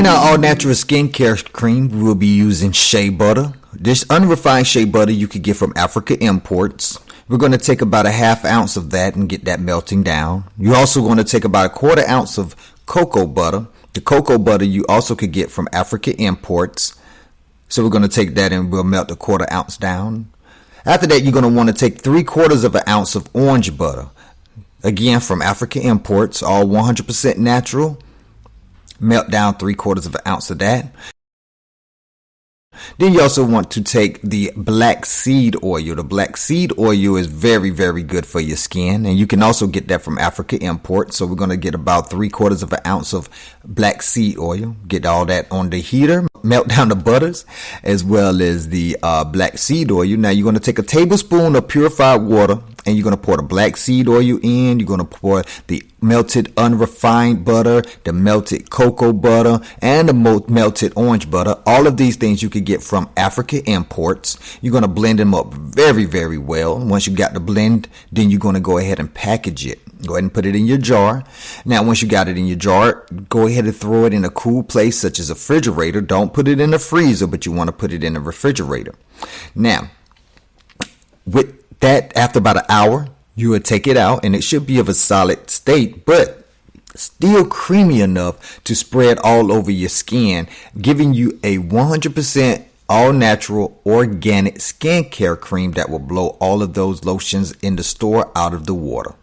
In our all-natural skincare cream, we'll be using shea butter. This unrefined shea butter you could get from Africa Imports. We're going to take about a half ounce of that and get that melting down. You're also going to take about a quarter ounce of cocoa butter. The cocoa butter you also could get from Africa Imports. So we're going to take that and we'll melt a quarter ounce down. After that, you're going to want to take 3/4 of an ounce of orange butter. Again, from Africa Imports, all 100% natural. Melt down 3/4 of an ounce of that. Then you also want to take the black seed oil. The black seed oil is very, very good for your skin. And you can also get that from Africa Imports. So we're going to get about 3/4 of an ounce of black seed oil. Get all that on the heater. Melt down the butters as well as the black seed oil. Now you're going to take a tablespoon of purified water and you're going to pour the black seed oil in. You're going to pour the melted unrefined butter, the melted cocoa butter, and the melted orange butter. All of these things you could get from Africa Imports. You're going to blend them up very, very well. Once you got the blend, then you're going to go ahead and package it. Go ahead and put it in your jar. Now, once you got it in your jar, go ahead and throw it in a cool place such as a refrigerator. Don't put it in the freezer, but you want to put it in the refrigerator. Now, with that, after about an hour, you will take it out and it should be of a solid state, but still creamy enough to spread all over your skin, giving you a 100% all natural organic skincare cream that will blow all of those lotions in the store out of the water.